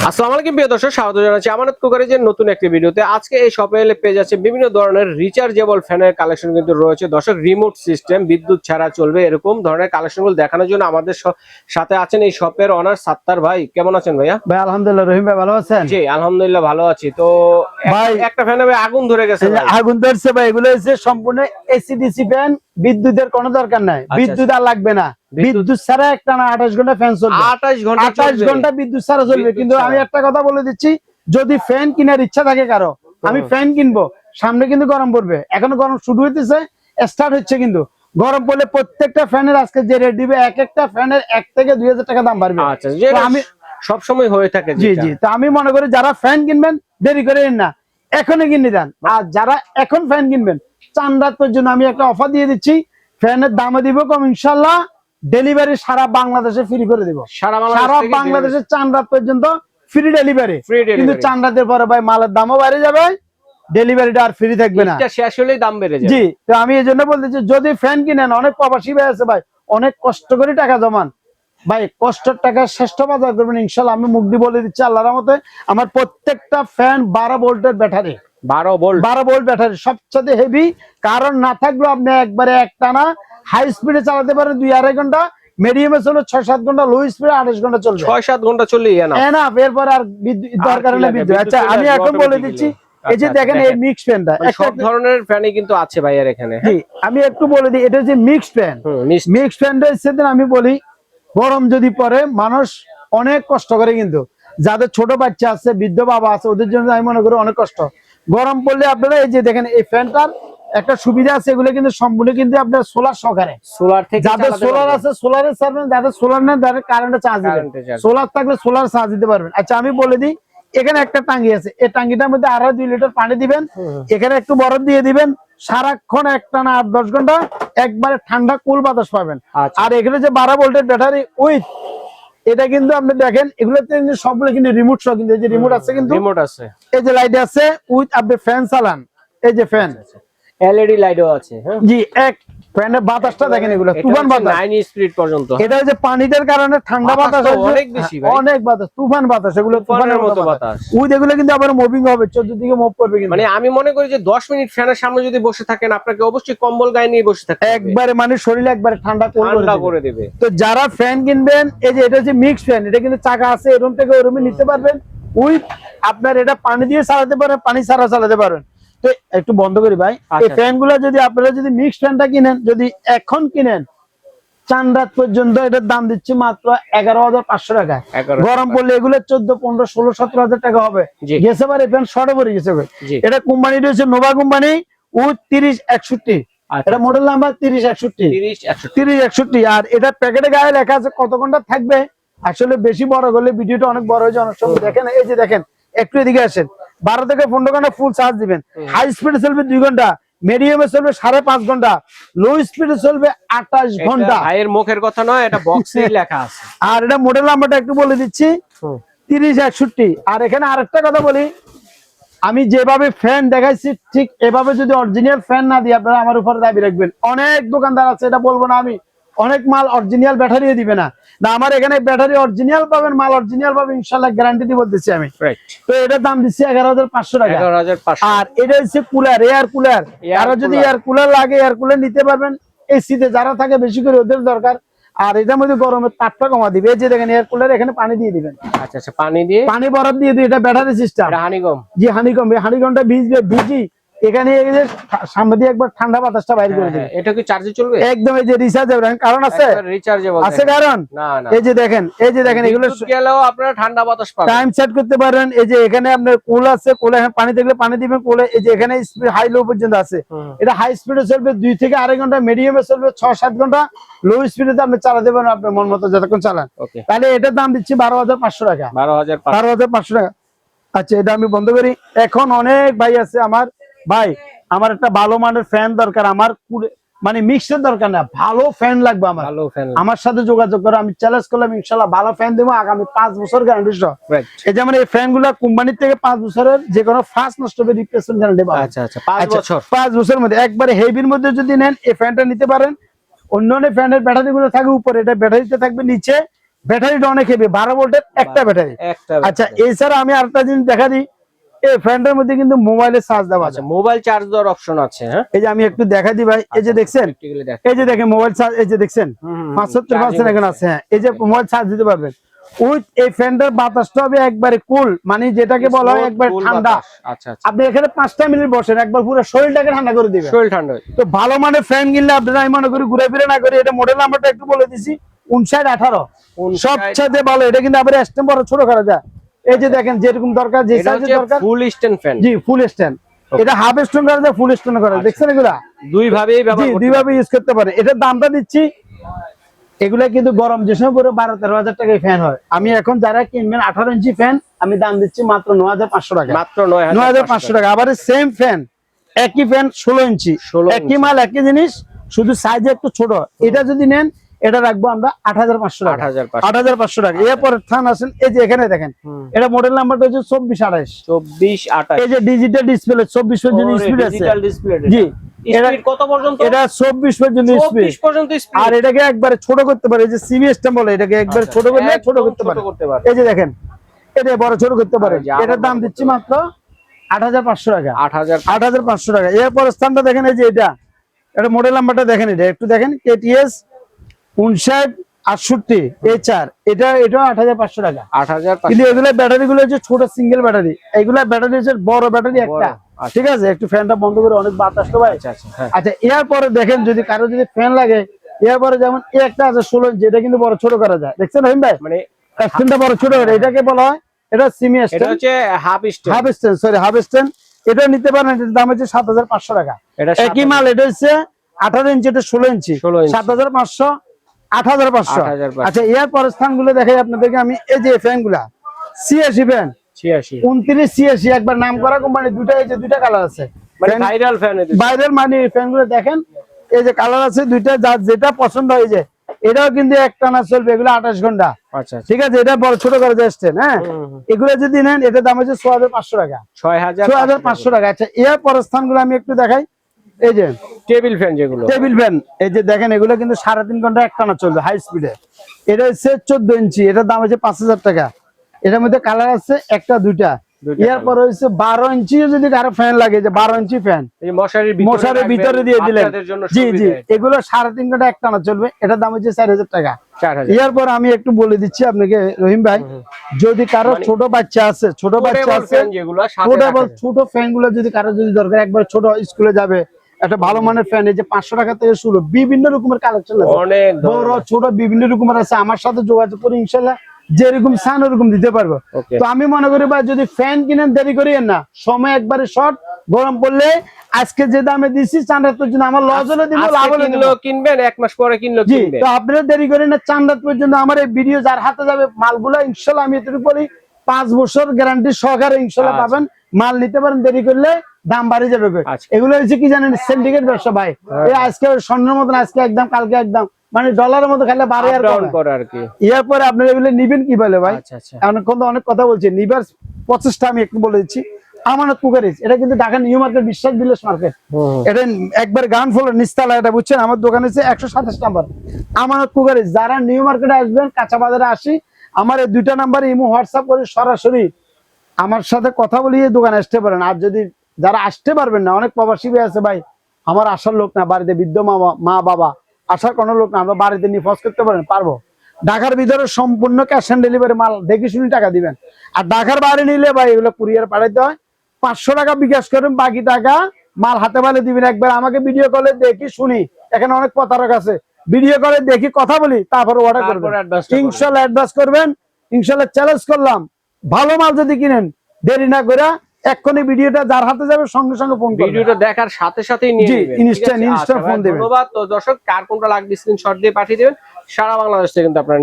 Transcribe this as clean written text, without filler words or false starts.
আসসালামু আলাইকুম প্রিয় দর্শক, স্বাগত জানাচ্ছি আমানত কুকারের নতুন একটি ভিডিওতে। আজকে এই শপে এলে পেয়ে যাচ্ছে বিভিন্ন ধরনের রিচার্জেবল ফ্যানের কালেকশন কিন্তু রয়েছে। দর্শক, রিমোট সিস্টেম, বিদ্যুৎ ছাড়া চলবে এরকম ধরনের কালেকশনগুলো দেখানোর জন্য আমাদের সাথে আছেন এই শপের অনার সাত্তার ভাই। কেমন আছেন ভাইয়া? ভাই আলহামদুলিল্লাহ, রহিম ভাই ভালো আছেন? জি আলহামদুলিল্লাহ ভালো আছি। তো ভাই একটা ফ্যানে ভাই আগুন ধরে গেছে। আগুন ধরছে ভাই, এগুলো হচ্ছে সম্পূর্ণ এসি ডিসি ফ্যান, বিদ্যুতের কোনো দরকার নাই, বিদ্যুৎ আর লাগবে না। বিদ্যুৎ ছাড়া একটা না 28 ঘন্টা ফ্যান চলবে, 28 ঘন্টা বিদ্যুৎ ছাড়া চলবে। কিন্তু আমি একটা কথা বলে দিচ্ছি, যদি ফ্যান কেনার ইচ্ছা থাকে কারো, আমি ফ্যান কিনবো, সামনে কিন্তু গরম পড়বে, এখনো গরম শুরু হইতেছে, স্টার্ট হচ্ছে, কিন্তু গরম পড়লে প্রত্যেকটা ফ্যানের আজকে যে রেট দিবে, এক একটা ফ্যানের 1 থেকে 2000 টাকা দাম বাড়বে। আমি সব সময় হয়ে থাকে। জি জি, তো আমি মনে করি যারা ফ্যান কিনবেন দেরি করেন না, এখনই কিনে দেন। আর যারা এখন ফ্যান কিনবেন, 4 রাত পর্যন্ত আমি একটা অফার দিয়ে দিচ্ছি, ফ্যানের দামে দিব কম, ইনশাল্লাহ ডেলিভারি সারা বাংলাদেশে ফ্রি করে দিব। সারা বাংলাদেশে 4 রাত পর্যন্ত ফ্রি ডেলিভারি। কিন্তু 4 রাতের পরে ভাই মালের দামও বেড়ে যাবে, ডেলিভারিটা আর ফ্রি থাকবে না, শেষ হলেই দাম বেড়ে যাবে। জি, তো আমি এই জন্য বলতেছি, যদি ফ্যান কিনেন, অনেক প্রবাসী ভাই আছে ভাই, অনেক কষ্ট করে টাকা জমান ভাই, কষ্টের টাকা শ্রেষ্ঠ বাজার করবেন ইনশাল্লাহ। আমি মুখ দিয়ে বলে দিচ্ছি, আল্লাহর রহমতে আমার প্রত্যেকটা ফ্যান 12 ভোল্টের ব্যাটারি, 12 ভোল্ট ব্যাটারি, সবচেয়ে হেভি। কারণ না থাকলেও আপনি একবারে একটানা হাই স্পিডে চালাতে পারেন 2-2.5 ঘন্টা, মিডিয়ামে চলে 6-7 ঘন্টা, লো স্পিডে 28 ঘন্টা চলবে, 6-7 ঘন্টা চললেই এনাফ। এরপর আর দরকার হলে বিদ্যুৎ। আচ্ছা, আমি এখন বলে দিচ্ছি, এই যে দেখেন এই মিক্স ফ্যানটা, সব ধরনের ফ্যানই কিন্তু আছে ভাইয়ার এখানে। জি, আমি একটু বলে দিই, এটা যে মিক্স ফ্যান, মিক্স ফ্যানটা হচ্ছে, আমি বলি গরম যদি পড়ে মানুষ অনেক কষ্ট করে, কিন্তু যাদের ছোট বাচ্চা আছে, বৃদ্ধ বাবা আছে, ওদের জন্য আমি মনে করি অনেক কষ্ট। গরম পড়লে আপনারা এই যে দেখেন, এই ফ্যানটার একটা সুবিধা আছে, এগুলো কিন্তু সম্পূর্ণ কিন্তু আপনার সোলার সহকারে, সোলার থেকে যাদের সোলার আছে সোলারে চালাবেন, যাদের সোলার নেই তাদের কারেন্টে চার্জ দিবেন, সোলার থাকলে সোলার চার্জ দিতে পারবেন। আচ্ছা, আমি বলে দিই, এখানে একটা টাঙ্গি আছে, এই টাঙ্গিটার মধ্যে আরো 2 লিটার পানি দিবেন, এখানে একটু বরফ দিয়ে দিবেন, সারাক্ষণ একটানা 8-10 ঘন্টা একবারে ঠান্ডা কুল বাতাস পাবেন। আর এখানে যে 12 ভোল্টের ব্যাটারি উইথ, এটা কিন্তু আপনি দেখেন, এগুলোতে সবগুলো কিন্তু রিমোট সহ, কিন্তু এই যে রিমোট আছে, কিন্তু রিমোট আছে, এই যে লাইট আছে উইথ, আপনি ফ্যান চালান, এই যে ফ্যান এলইডি লাইটও আছে। জি, এক ফ্যানের বাতাসটা দেখেন, এগুলো তুফান বাতাস, 9 স্পিড পর্যন্ত। এটা যে পানিদের কারণে ঠান্ডা বাতাস অনেক বেশি ভাই, অনেক বাতাস, তুফান বাতাস, এগুলো তুফানের মতো বাতাস। ওই এগুলো কিন্তু আবার মুভিং হবে, 14 দিকে মুভ করবে। কিন্তু মানে আমি মনে করি যে 10 মিনিট ফ্যানের সামনে যদি বসে থাকেন, আপনাকে অবশ্যই কম্বল গায়ে নিয়ে বসে থাকতে হবে, একবারে মানে শরীরে একবারে ঠান্ডা করে দেবে। তো যারা ফ্যান কিনবেন, এই যে এটা হচ্ছে মিক্স ফ্যান, এটা কিন্তু চাকা আছে, এই রুম থেকে ওই রুমে নিতে পারবেন উইথ, আপনার এটা পানি দিয়ে চালাতে পারেন, পানি ছাড়া চালাতে পারবেন। তো একটু বন্ধ করি ভাই, এই ফ্যান গুলা যদি আপনারা যদি মিক্স ফ্যানটা কিনেন, যদি এখন কিনেন, 4 রাত পর্যন্ত এটার দাম দিচ্ছি মাত্র 11,500 টাকা। গরম পড়লে এগুলো 14, 15, 16, 17,000 টাকা হবে। গেছে বার এই ফ্যান শর্টে পড়ে গেছে। এটা কোম্পানিটা হচ্ছে নোভা কোম্পানি, ও 3061, এটা মডেল নাম্বার 3061। আর এটা প্যাকেটে গায়ে লেখা আছে কত ঘন্টা থাকবে। আসলে বেশি বড় করলে ভিডিওটা অনেক বড় হয়ে যায় অনেক সময়। দেখেন, এই যে দেখেন, একটু এদিকে আসেন, 12 থেকে 15 ঘন্টা ফুল চার্জ দিবেন, হাই স্পিডে চলবে 2 ঘন্টা, মিডিয়ামে চলবে 5.5 ঘন্টা, লো স্পিডে চলবে 28 ঘন্টা। ভাইয়ের মুখের কথা নয়, এটা বক্সেই লেখা আছে। আর এটা মডেল নাম্বারটা একটু বলে দিচ্ছি, 3061। আর এখানে আরেকটা কথা বলি, আমি যেভাবে ফ্যান দেখাইছি ঠিক এভাবে যদি অরিজিনাল ফ্যান না দিয়ে আপনারা আমার উপরে দাবি রাখবেন, অনেক দোকানদার আছে, এটা বলবো না আমি, অনেক মাল অরিজিনাল ব্যাটারিও দিবে না। আমার এখানে ব্যাটারি অরিজিনাল পাবেন, মাল অরিজিনাল পাবেন, ইনশাআল্লাহ গ্যারান্টি দিয়ে বলতেছি আমি। তো এটার দাম দিচ্ছি 11,500 টাকা। আর এটা হচ্ছে কুলার, এয়ার কুলার, আর যদি এয়ার কুলার লাগে এয়ার কুলার নিতে পারবেন। এসিতে যারা থাকে বেশি করে ওদের দরকার। আর এটার মধ্যে গরমের তাপটা কমা দিবে, এই যে দেখেন এয়ার কুলার, এখানে পানি দিয়ে দিবেন। আচ্ছা আচ্ছা, পানি বরফ দিয়ে দিই, এটা ব্যাটারি সিস্টেম, হানিকম। জি, হানিকম, হানিকমটা ভিজি এখানে সামনে দিয়ে একবার ঠান্ডা বাতাসটা বাইরে করে দিবেন। এটা কি চার্জে চলবে? একদম, এই যে রিচার্জেবল, কারণ আছে রিচার্জেবল আছে, কারণ এই যে দেখেন, এগুলো গেলেও আপনারা ঠান্ডা বাতাস পাবেন, টাইম সেট করতে পারেন। এই যে এখানে আপনার কুল আছে, কুলে পানি থাকলে পানি দিবেন, কুলে এই যে এখানে স্পিড হাই লো পর্যন্ত আছে। এটা হাই স্পিডে চলবে 2 থেকে 2.5 ঘন্টা, মিডিয়ামে চলবে 6-7 ঘন্টা, লো স্পিডে আপনি চালাতে পারেন আপনার মন মতো যতক্ষণ চালান। তাহলে এটার দাম দিচ্ছি 12,500 টাকা। 12,500 টাকা। আচ্ছা, এটা আমি বন্ধ করি। এখন অনেক ভাই আছে আমার, ভাই আমার একটা ভালো মানের ফ্যান দরকার, আমার মানে মিক্সের দরকার না, ভালো ফ্যান লাগবে আমার, আমার সাথে যোগাযোগ করে, আমি চ্যালেঞ্জ করলাম ইনশাআল্লাহ ভালো ফ্যান দেবো আগামী 5 বছর গ্যারান্টি সহ। এই যেমন এই ফ্যান গুলা কোম্পানির থেকে 5 বছরের যে কোনো ফার্স্ট নষ্ট হবে রিপ্লেসমেন্ট গ্যারান্টি পাবেন। আচ্ছা আচ্ছা, 5 বছরের মধ্যে একবারে হেভির মধ্যে যদি নেন এই ফ্যানটা নিতে পারেন। অন্য ফ্যানের ব্যাটারি গুলো থাকে উপরে, এটা ব্যাটারিতে থাকবে নিচে, ব্যাটারিটা অনেক হেভি, 12 ভোল্টের একটা ব্যাটারি। আচ্ছা এছাড়া আমি আরেকটা জিনিস দেখা দিই, এই ফ্যানটার মধ্যে কিন্তু মোবাইলের চার্জ দেওয়া আছে, মোবাইল চার্জ দেওয়ার অপশন আছে। হ্যাঁ, এই যে আমি একটু দেখা দিই ভাই, এই যে দেখছেন, এই যে দেখেন মোবাইল চার্জ, এই যে দেখছেন 75% এখানে আছে। হ্যাঁ, এই যে মোবাইল চার্জ দিতে পারবেন। উইথ এই ফ্যানটার বাতাসটা হবে একবারে কুল, মানে যেটাকে বলা হয় একবার ঠান্ডা। আচ্ছা, আপনি এখানে 5টা মিনিট বসেন, একবার পুরো শরীরটাকে ঠান্ডা করে দিবেন। শরীর ঠান্ডা। তো ভালো মানের ফ্যান কিনলে আপনারা আমি মনে করি ঘুরে ফিরে না করে, এটা মডেল নাম্বারটা একটু বলে দিছি, 5918 সবচেয়ে ভালো। এটা কিন্তু আবার স্ট্যান্ড বড় ছোট করা যায়। এই যে দেখেন যেরকম দরকার, যে সাইজের দরকার, ফুল স্ট্যান্ড ফ্যান। জি ফুল স্ট্যান্ড। এটা হাফ স্ট্যান্ড করা যায়, ফুল স্ট্যান্ড করা যায়। দেখছেন এগুলা দুই ভাবেই ব্যবহার করতে, দুই ভাবে ইউজ করতে পারে। এটার দামটা দিচ্ছি, এগুলা কিন্তু গরম যে সময় পুরো 12-13 হাজার টাকায় ফ্যান হয়। আমি এখন যারা কিনবেন 18 ইঞ্চি ফ্যান, আমি দাম দিচ্ছি মাত্র 9500 টাকা, মাত্র 9500 টাকা। আবার সেম ফ্যান, একই ফ্যান 16 ইঞ্চি, একই মাল একই জিনিস, শুধু সাইজে একটু ছোট। এটা যদি নেন এটা রাখবো আমরা 8500 টাকা, 8500 টাকা। এরপর থান আসেন, এই যে এখানে দেখেন, এটা মডেল নাম্বারটা হচ্ছে 2428। এই যে ডিজিটাল ডিসপ্লে 24 পর্যন্ত স্পিড আছে। জি, স্পিড কত পর্যন্ত? এটা 24 পর্যন্ত স্পিড। আর এটাকে একবারে ছোট করতে পারে, এই যে সিবিএসটা বলে, এটাকে একবারে ছোট করলে ছোট করতে পারে। এই যে দেখেন, এটা বড় ছোট করতে পারে। এটার দাম দিচ্ছি মাত্র 8500 টাকা, 8500 টাকা। এরপর স্থানটা দেখেন, এই যে এটা মডেল নাম্বারটা দেখেন, এটা একটু দেখেন, KTS 5968 HR, এটা 8500 টাকা। কিন্তু এগুলা ব্যাটারি গুলো হচ্ছে ছোট সিঙ্গেল ব্যাটারি, এগুলা ব্যাটারি হচ্ছে বড় ব্যাটারি একটা। ঠিক আছে, একটু ফ্যানটা বন্ধ করে, অনেক বাতাস তো ভাই। আচ্ছা এরপরে দেখেন, যদি কারো যদি ফ্যান লাগে, এরপরে যেমন এই একটা আছে 16 ইঞ্চি, এটা কিন্তু বড় ছোট করা যায়। দেখছেন রহিম ভাই, মানে স্ট্যান্ডটা বড় ছোট করে, এটাকে বলা হয়, এটা সেমি স্ট্যান্ড, এটা হচ্ছে half stand, sorry half stand. এটা নিতে পারেন, এটার দাম হচ্ছে 7500 টাকা। একই মাল, এটা হচ্ছে 18 ইঞ্চি, এটা 16 ইঞ্চি, 7500, 8500। আচ্ছা এরপর স্থানগুলো দেখাই আপনাদেরকে আমি। এই যে ফ্যান গুলা 86 ফ্যান, 2986, একবার নাম করা কোম্পানি, দুইটা, এই যে দুইটা কালার আছে, ভাইরাল ফ্যান, ভাইরাল মানে ফ্যান গুলো দেখেন, এই যে কালার আছে দুইটা, যার যেটা পছন্দ হয়। যে এটাও কিন্তু একটানা চলবে, এগুলো 28 ঘন্টা। ঠিক আছে, এটা বড় ছোট করে যাচ্ছে। হ্যাঁ, এগুলো যদি নেন, এটার দাম হচ্ছে 6500 টাকা, 6500 টাকা। আচ্ছা এরপর স্থানগুলো আমি একটু দেখাই। এই যে টেবিল ফ্যান, যেগুলো টেবিল ফ্যান, এই যে দেখেন, এগুলো কিন্তু 3.5 ঘন্টা একটানা চলবে হাই স্পিডে। এটা হচ্ছে 14 ইঞ্চি, এটার দাম হচ্ছে 5000 টাকা। এটার মধ্যে কালার আছে একটা দুইটা। এরপর হচ্ছে 12 ইঞ্চি, যদি কারো ফ্যান লাগে, যে 12 ইঞ্চি ফ্যান মশারির ভিতরে দিয়ে দিলেন। জি জি, এগুলো 3.5 ঘন্টা একটানা চলবে, এটার দাম হচ্ছে 4000 টাকা। এরপর আমি একটু বলে দিচ্ছি আপনাকে রহিম ভাই, যদি কারো ছোট বাচ্চা আছে, ছোট ফ্যান গুলো যদি কারো যদি দরকার, একবার ছোট স্কুলে যাবে, একটা ভালো মানের ফ্যান, এই যে 500 টাকা থেকে শুরু, বিভিন্ন রকমের কালেকশন আছে, বড় ছোট বিভিন্ন রকমের আছে। আমার সাথে যোগাযোগ করে ইনশাল্লাহ যেরকম চান ওরকম দিতে পারবো। তো আমি মনে করি ভাই, যদি ফ্যান কিনেন দেরি করিয়েন না, সময় একবারে শর্ট, গরম পড়লে আজকে যে দামে দিচ্ছি, চান্দাত পর্যন্ত আমার লস হলে দিব, লাভ হলে দিব। কিনবেন 1 মাস পরে কিনলো কিনবেন। তো আপনারা দেরি করেন না, চান্দাত পর্যন্ত আমার এই ভিডিও যার হাতে যাবে, মালগুলো ইনশাল্লাহ আমি এটুকু বলি 5 বছর গ্যারান্টি সহকারে ইনশাল্লাহ পাবেন। মাল নিতে পারেন, দেরি করলে দাম বাড়ে যাবে। এগুলো হচ্ছে কি জানেন, সিন্ডিকেট ব্যবসা ভাই। এই আজকে স্বর্ণের মতন, আজকে একদম, কালকে একদম, মানে ডলারের মতো খালি বাড়ে আর করে আর কি। এরপরে আপনারা এগুলো নিবেন কি বলে ভাই, এখন তো অনেক কথা বলছি, নিবার প্রচেষ্টা আমি একটু বলে দিচ্ছি। আমানত কুকারিজ, এটা কিন্তু ঢাকা নিউ মার্কেট, বিশ্বাস বিলেস মার্কেট, এটা একবার গ্রাউন্ড ফ্লোর নিচতলা, এটা বুঝছেন। আমার দোকান হচ্ছে 127 নাম্বার আমানত কুকারিজ। যারা নিউ মার্কেটে আসবেন, কাঁচা বাজারে আসি, আমার এই 2টা নাম্বার ইমো হোয়াটসঅ্যাপ করে সরাসরি আমার সাথে কথা বলিয়ে দোকানে আসতে পারেন। আর যদি যারা আসতে পারবেন না, অনেক প্রবাসী ভাই আছে ভাই, আমার আসার লোক না, বাড়িতে বৃদ্ধ মা বাবা, আসার কোনো লোক না, আমরা বাড়িতে নিফজ করতে পারেন, পারবো। ঢাকার ভিতরে সম্পূর্ণ ক্যাশ অন ডেলিভারি, মাল দেখে শুনে টাকা দিবেন। আর ঢাকার বাইরে নিলে ভাই, এগুলো কুরিয়ার পাঠাইতে হয়, 500 টাকা বিকাশ করেন, বাকি টাকা মাল হাতে পালে দিবেন। একবার আমাকে ভিডিও কলে দেখি শুনি, এখানে অনেক প্রতারক আছে, ভিডিও কলে দেখি কথা বলি, তারপরে অর্ডার করবেন, ইনশাল্লাহ অ্যাডভান্স করবেন, ইনশাল্লাহ চ্যালেঞ্জ করলাম। ভালো মাল যদি কিনেন, দেরি না করে এক্ষুনি ভিডিওটা যার হাতে যাবে সঙ্গে সঙ্গে ফোন করবেন, ভিডিওটা দেখার সাথে সাথেই নিয়ে নেবেন, ইনস্ট্যান্ট ফোন দিবেন। ধন্যবাদ। তো দর্শক, কার কোনটা লাগবে স্ক্রিনশট দিয়ে পাঠিয়ে দিবেন, সারা বাংলাদেশ থেকে কিন্তু আপনারা